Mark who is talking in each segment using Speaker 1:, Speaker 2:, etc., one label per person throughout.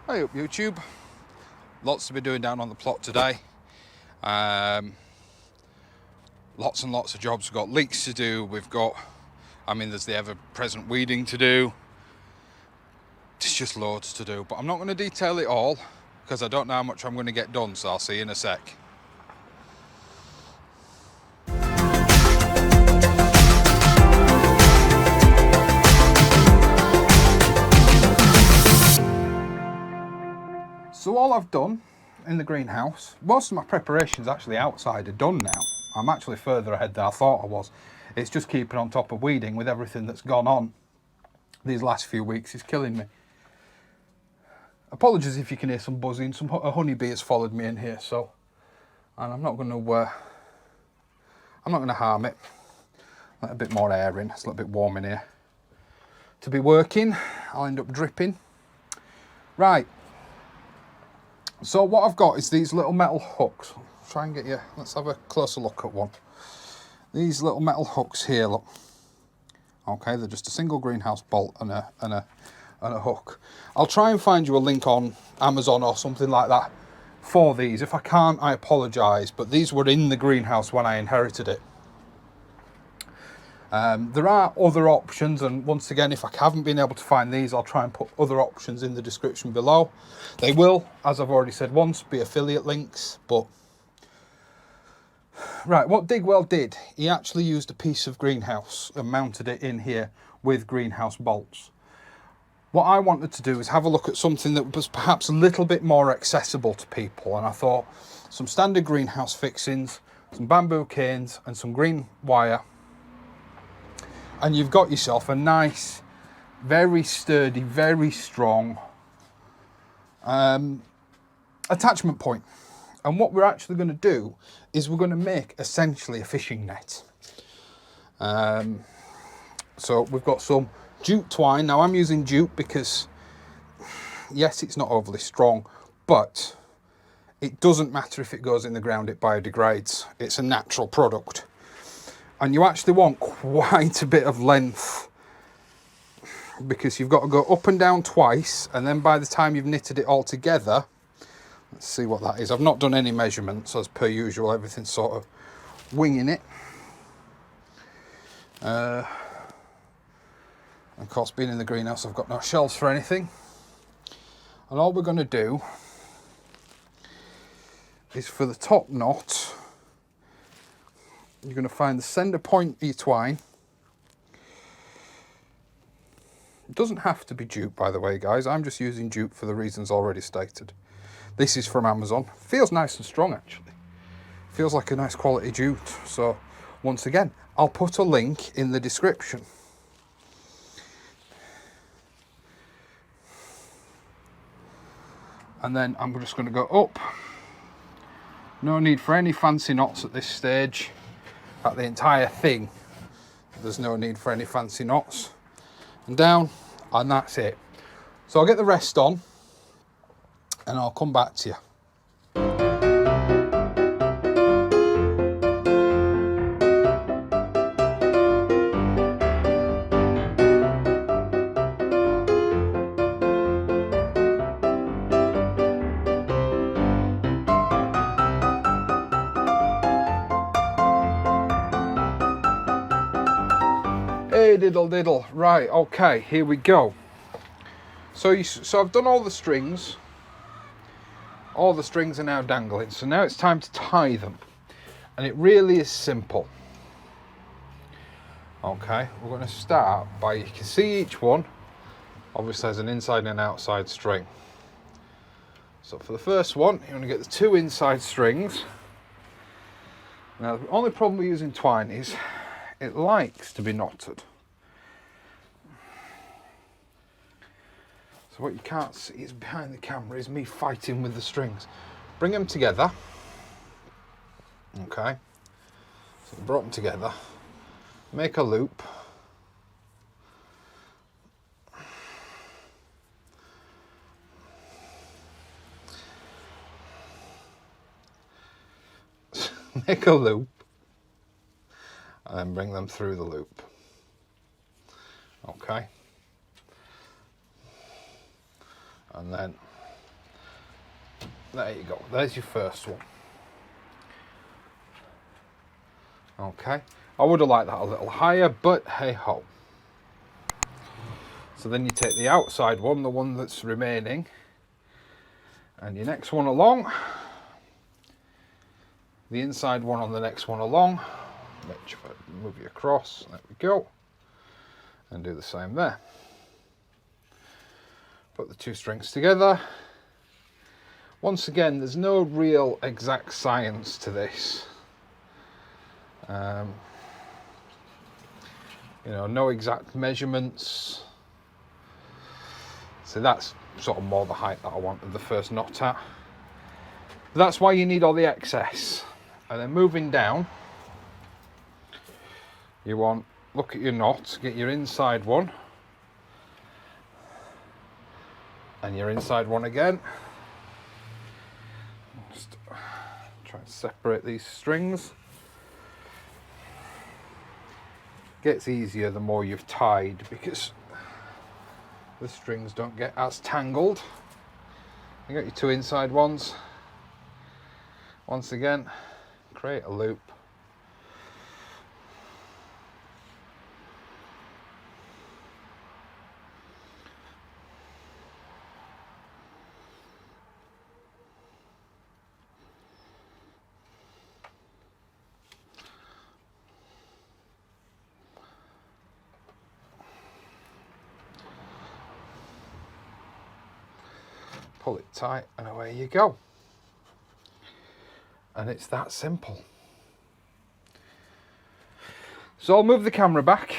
Speaker 1: Hi up YouTube, lots to be doing down on the plot today. Lots and lots of jobs. We've got leeks to do, there's the ever-present weeding to do. It's just loads to do, but I'm not going to detail it all because I don't know how much I'm going to get done, so I'll see you in a sec. So all I've done in the greenhouse, most of my preparations actually outside are done now. I'm actually further ahead than I thought I was. It's just keeping on top of weeding with everything that's gone on these last few weeks is killing me. Apologies if you can hear some buzzing. A honeybee has followed me in here, and I'm not going to harm it. Let a bit more air in. It's a little bit warm in here to be working. I'll end up dripping. Right. So what I've got is these little metal hooks. Try and get you. Let's have a closer look at one. These little metal hooks here. Look. Okay, they're just a single greenhouse bolt and a hook. I'll try and find you a link on Amazon or something like that for these. If I can't, I apologise, but these were in the greenhouse when I inherited it. There are other options, and once again, if I haven't been able to find these, I'll try and put other options in the description below. They will, as I've already said once, be affiliate links, but... Right, what Digwell did, he actually used a piece of greenhouse and mounted it in here with greenhouse bolts. What I wanted to do is have a look at something that was perhaps a little bit more accessible to people, and I thought some standard greenhouse fixings, some bamboo canes and some green wire, and you've got yourself a nice, very sturdy, very strong attachment point. And what we're actually going to do is we're going to make essentially a fishing net. So we've got some jute twine. Now I'm using jute because, yes, it's not overly strong, but it doesn't matter if it goes in the ground, it biodegrades. It's a natural product. And you actually want quite a bit of length because you've got to go up and down twice, and then by the time you've knitted it all together, let's see what that is. I've not done any measurements as per usual, everything's sort of winging it. Of course, being in the greenhouse, I've got no shelves for anything. And all we're going to do is for the top knot, you're going to find the center point of your twine. It doesn't have to be jute, by the way, guys. I'm just using jute for the reasons already stated. This is from Amazon. Feels nice and strong, actually. Feels like a nice quality jute. So, once again, I'll put a link in the description. And then I'm just going to go up. No need for any fancy knots at this stage. At the entire thing, there's no need for any fancy knots. And down, and that's it. So I'll get the rest on, and I'll come back to you. Hey diddle diddle. Right, okay, here we go. So I've done all the strings. All the strings are now dangling, so now it's time to tie them. And it really is simple. Okay, we're going to start by, you can see each one obviously has an inside and an outside string. So for the first one, you're going to get the two inside strings. Now the only problem with using twine is it likes to be knotted. So what you can't see is behind the camera is me fighting with the strings. Bring them together. Okay. So brought them together. Make a loop. Make a loop. And then bring them through the loop. Okay. And then There you go, there's your first one. Okay, I would have liked that a little higher, but hey ho. So then you take the outside one, the one that's remaining, and your next one along, the inside one on the next one along, make sure I move you across, there we go, and do the same there. Put the two strings together. Once again, there's no real exact science to this. You know, no exact measurements. So that's sort of more the height that I wanted the first knot at. That's why you need all the excess. And then moving down, you want, look at your knot, get your inside one, and your inside one again. Just try and separate these strings. Gets easier the more you've tied, because the strings don't get as tangled. You got your two inside ones. Once again, create a loop. Pull it tight and away you go. And it's that simple. So I'll move the camera back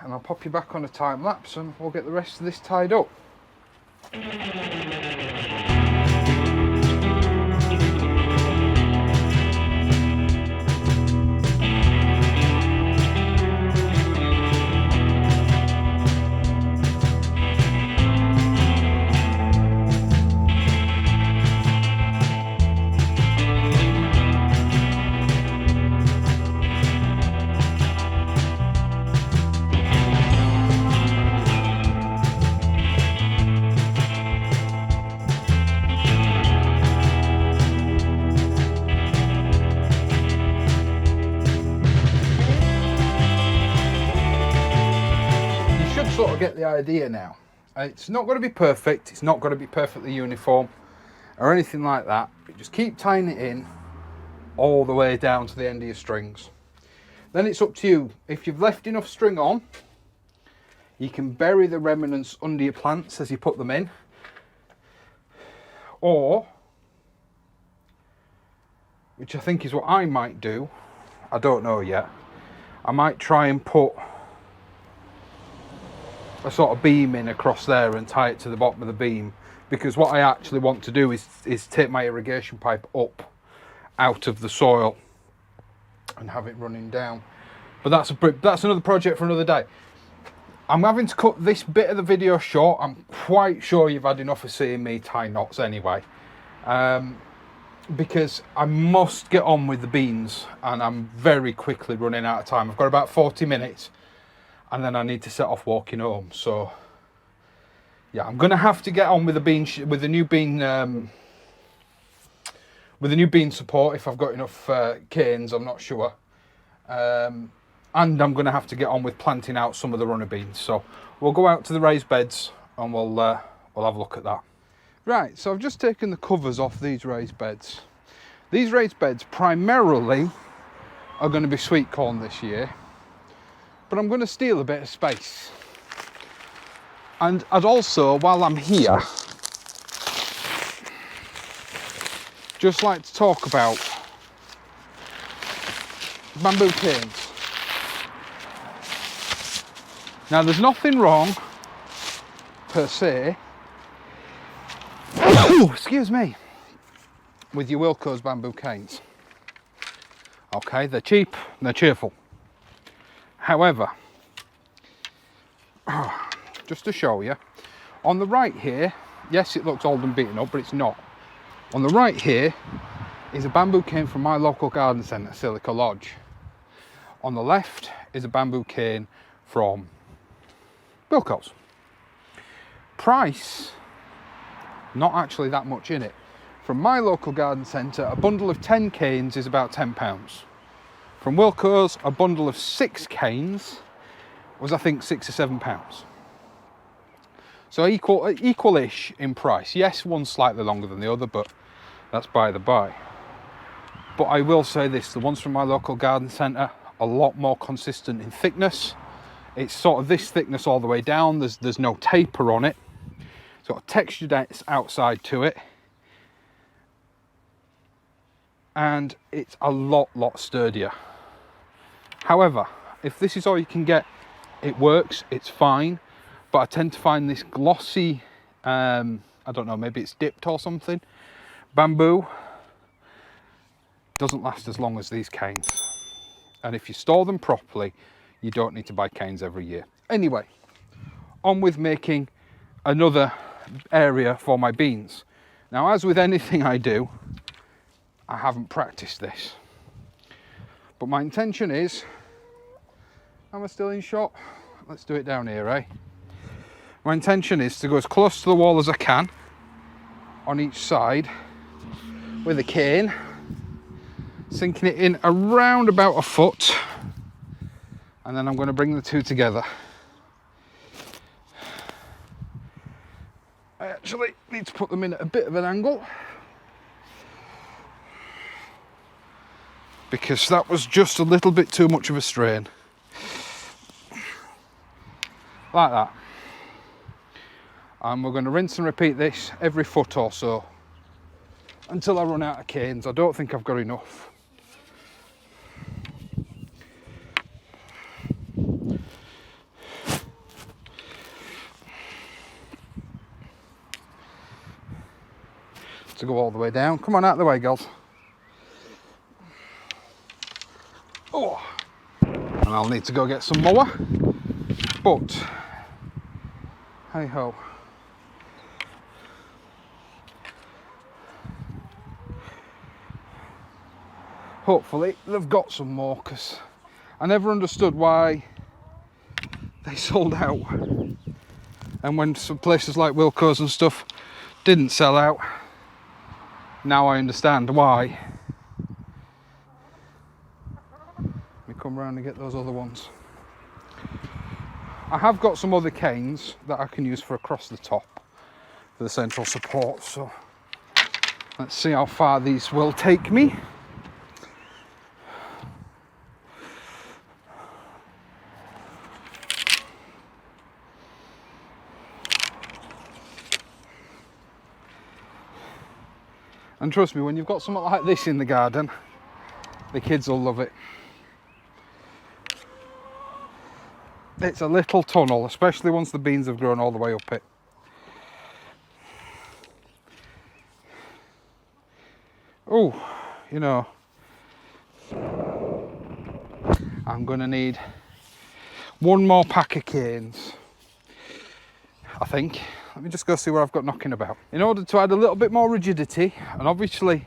Speaker 1: and I'll pop you back on a time lapse and we'll get the rest of this tied up. Sort of get the idea now. It's not going to be perfect, it's not going to be perfectly uniform or anything like that, but just keep tying it in all the way down to the end of your strings. Then it's up to you. If you've left enough string on, you can bury the remnants under your plants as you put them in, or, which I think is what I might do, I don't know yet, I might try and put a sort of beam in across there and tie it to the bottom of the beam, because what I actually want to do is take my irrigation pipe up out of the soil and have it running down. But that's another project for another day. I'm having to cut this bit of the video short. I'm quite sure you've had enough of seeing me tie knots anyway, because I must get on with the beans and I'm very quickly running out of time. I've got about 40 minutes and then I need to set off walking home. So yeah, I'm gonna have to get on with the new bean support if I've got enough canes. I'm not sure, and I'm gonna have to get on with planting out some of the runner beans. So we'll go out to the raised beds and we'll have a look at that. Right, so I've just taken the covers off these raised beds. These raised beds primarily are going to be sweet corn this year, but I'm going to steal a bit of space. And I'd also, while I'm here, just like to talk about bamboo canes. Now, there's nothing wrong, per se, excuse me, with your Wilco's bamboo canes. Okay, they're cheap and they're cheerful. However, just to show you, on the right here, yes, it looks old and beaten up, but it's not. On the right here is a bamboo cane from my local garden centre, Silica Lodge. On the left is a bamboo cane from Wilco's. Price, not actually that much in it. From my local garden centre, a bundle of 10 canes is about £10. From Wilko's, a bundle of 6 canes was, I think, £6 or £7. So equal-ish in price. Yes, one's slightly longer than the other, but that's by the by. But I will say this, the ones from my local garden centre, a lot more consistent in thickness. It's sort of this thickness all the way down. There's no taper on it. It's got a textured outside to it. And it's a lot sturdier. However, if this is all you can get, it works, it's fine. But I tend to find this glossy, I don't know, maybe it's dipped or something, bamboo doesn't last as long as these canes. And if you store them properly, you don't need to buy canes every year. Anyway, on with making another area for my beans. Now, as with anything I do, I haven't practiced this. But my intention is, am I still in shot? Let's do it down here, eh? My intention is to go as close to the wall as I can on each side with a cane, sinking it in around about a foot, and then I'm going to bring the two together. I actually need to put them in at a bit of an angle because that was just a little bit too much of a strain. Like that. And we're going to rinse and repeat this every foot or so until I run out of canes. I don't think I've got enough. To go all the way down. Come on, out of the way, girls. Oh, and I'll need to go get some mower, but hey ho. Hopefully they've got some more, because I never understood why they sold out, and when some places like Wilko's and stuff didn't sell out, now I understand why. Let me come round and get those other ones. I have got some other canes that I can use for across the top for the central support, so let's see how far these will take me. And trust me, when you've got something like this in the garden, the kids will love it. It's a little tunnel, especially once the beans have grown all the way up it. Oh, you know, I'm going to need one more pack of canes, I think. Let me just go see where I've got knocking about. In order to add a little bit more rigidity, and obviously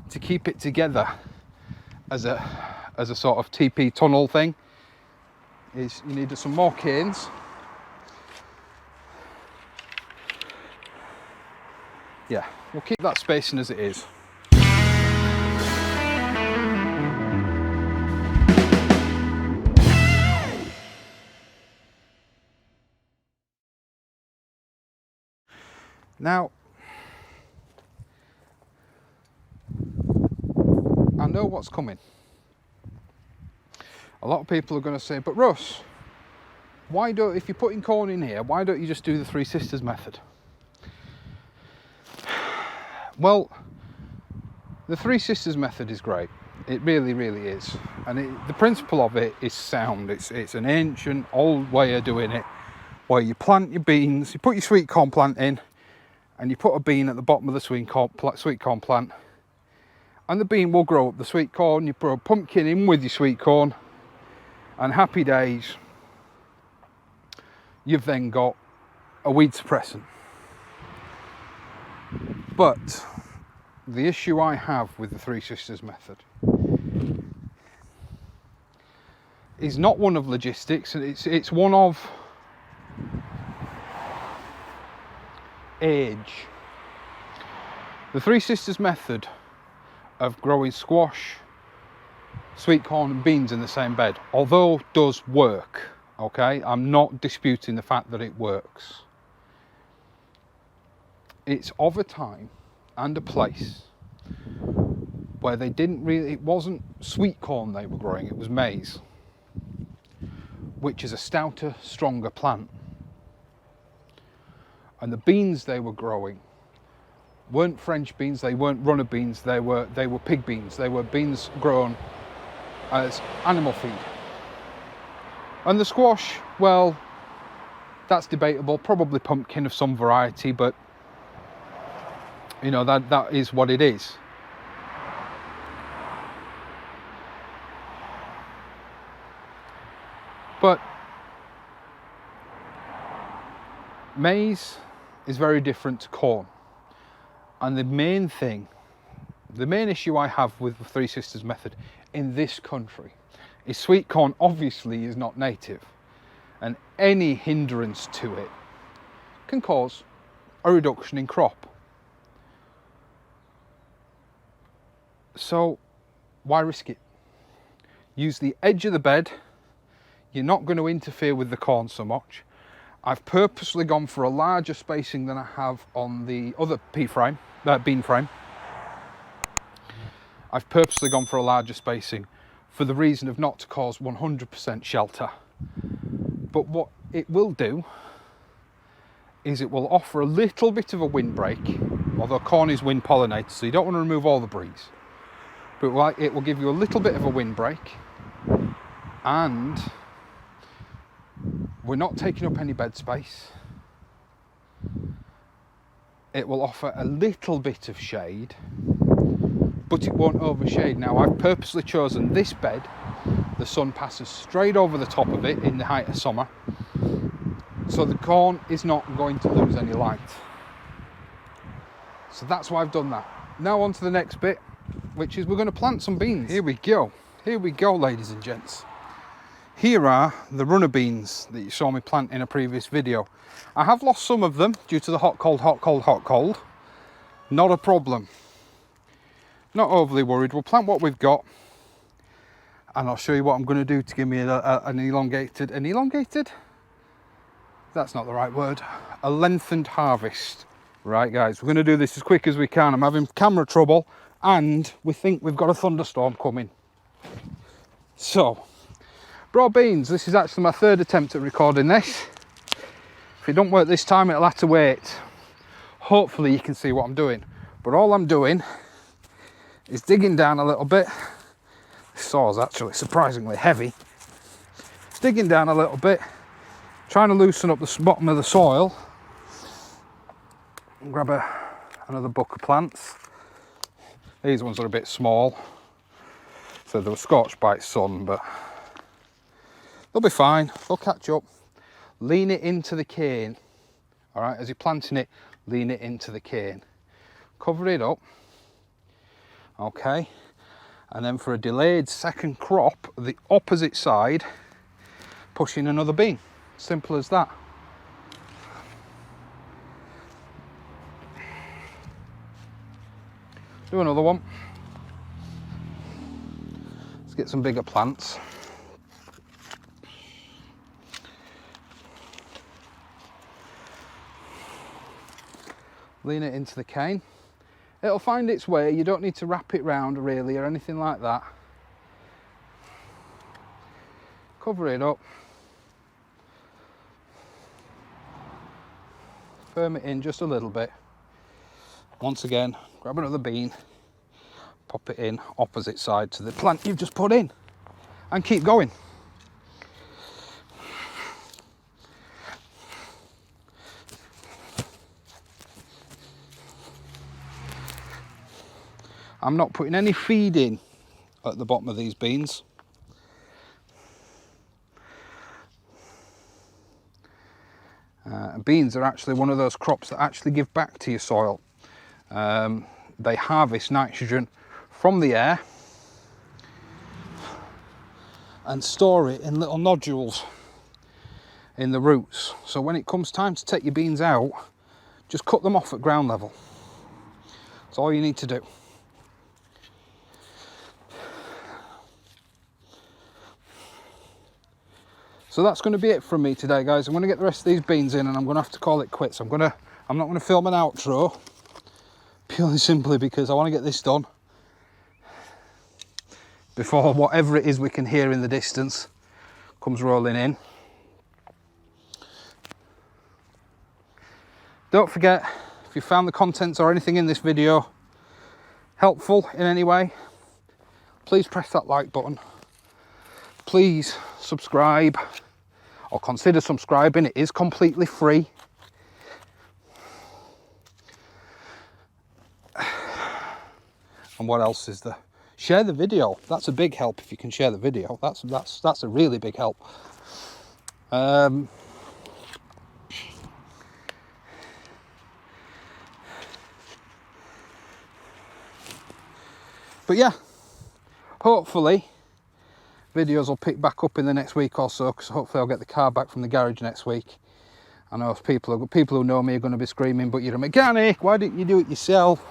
Speaker 1: to keep it together as a sort of TP tunnel thing, is you need some more canes. Yeah, we'll keep that spacing as it is. Now, I know what's coming. A lot of people are going to say, but Russ, why don't, if you're putting corn in here, why don't you just do the Three Sisters method? Well, the Three Sisters method is great. It really, really is. And the principle of it is sound. It's an ancient, old way of doing it, where you plant your beans, you put your sweet corn plant in, and you put a bean at the bottom of the sweet corn plant, and the bean will grow up the sweet corn. You put a pumpkin in with your sweet corn, and happy days, you've then got a weed suppressant. But the issue I have with the Three Sisters method is not one of logistics, it's one of age. The Three Sisters method of growing squash, sweet corn and beans in the same bed, although does work, okay, I'm not disputing the fact that it works. It's of a time and a place where they didn't really, it wasn't sweet corn they were growing, it was maize, which is a stouter, stronger plant. And the beans they were growing weren't French beans, they weren't runner beans, they were pig beans. They were beans grown as animal feed. And the squash, well, that's debatable, probably pumpkin of some variety, but you know, that is what it is. But maize is very different to corn. And the main issue I have with the Three Sisters method in this country is sweet corn obviously is not native, and any hindrance to it can cause a reduction in crop. So why risk it? Use the edge of the bed. You're not going to interfere with the corn so much. I've purposely gone for a larger spacing than I have on the other bean frame. I've purposely gone for a larger spacing for the reason of not to cause 100% shelter. But what it will do is it will offer a little bit of a windbreak, although corn is wind pollinated, so you don't want to remove all the breeze. But it will give you a little bit of a windbreak, and we're not taking up any bed space. It will offer a little bit of shade, but it won't overshade. Now, I've purposely chosen this bed. The sun passes straight over the top of it in the height of summer, so the corn is not going to lose any light. So that's why I've done that. Now on to the next bit, which is we're going to plant some beans. Here we go, ladies and gents. Here are the runner beans that you saw me plant in a previous video. I have lost some of them due to the hot, cold, hot, cold, hot, cold. Not a problem. Not overly worried. We'll plant what we've got, and I'll show you what I'm going to do to give me an elongated? That's not the right word. A lengthened harvest. Right, guys, we're going to do this as quick as we can. I'm having camera trouble, and we think we've got a thunderstorm coming. So, broad beans. This is actually my third attempt at recording this. If it don't work this time, it'll have to wait. Hopefully you can see what I'm doing. But all I'm doing is digging down a little bit. This saw is actually surprisingly heavy. Digging down a little bit, trying to loosen up the bottom of the soil. Grab another buck of plants. These ones are a bit small, so they were scorched by the sun, but they'll be fine, they'll catch up. Lean it into the cane. All right, as you're planting it, lean it into the cane. Cover it up, okay? And then for a delayed second crop, the opposite side, push in another bean. Simple as that. Do another one. Let's get some bigger plants. Lean it into the cane. It'll find its way. You don't need to wrap it round really or anything like that. Cover it up. Firm it in just a little bit. Once again, grab another bean, pop it in opposite side to the plant you've just put in, and keep going. I'm not putting any feed in at the bottom of these beans. Beans are actually one of those crops that actually give back to your soil. They harvest nitrogen from the air and store it in little nodules in the roots. So when it comes time to take your beans out, just cut them off at ground level. That's all you need to do. So that's going to be it from me today, guys. I'm going to get the rest of these beans in and I'm going to have to call it quits. I'm not going to film an outro, purely simply because I want to get this done before whatever it is we can hear in the distance comes rolling in. Don't forget, if you found the contents or anything in this video helpful in any way, please press that like button. Please subscribe or consider subscribing. It is completely free. And what else is there? Share the video. That's a big help if you can share the video. That's a really big help. But yeah, hopefully videos will pick back up in the next week or so, because hopefully I'll get the car back from the garage next week. I know people who know me are going to be screaming, but you're a mechanic, why didn't you do it yourself?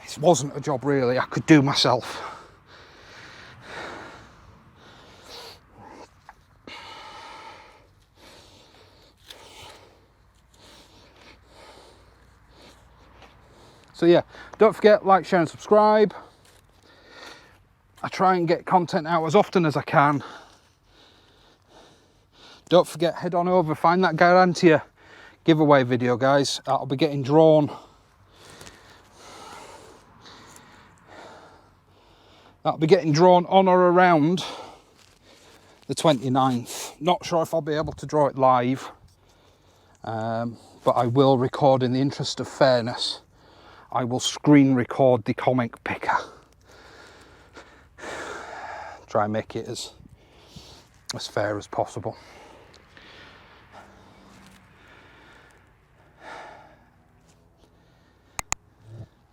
Speaker 1: It wasn't a job really I could do myself. So yeah, don't forget, like, share and subscribe. I try and get content out as often as I can. Don't forget, head on over, find that Garantia giveaway video, guys. That'll be getting drawn. That'll be getting drawn on or around the 29th. Not sure if I'll be able to draw it live, but I will record, in the interest of fairness, I will screen record the comic picker. Try and make it as fair as possible.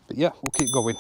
Speaker 1: But yeah, we'll keep going.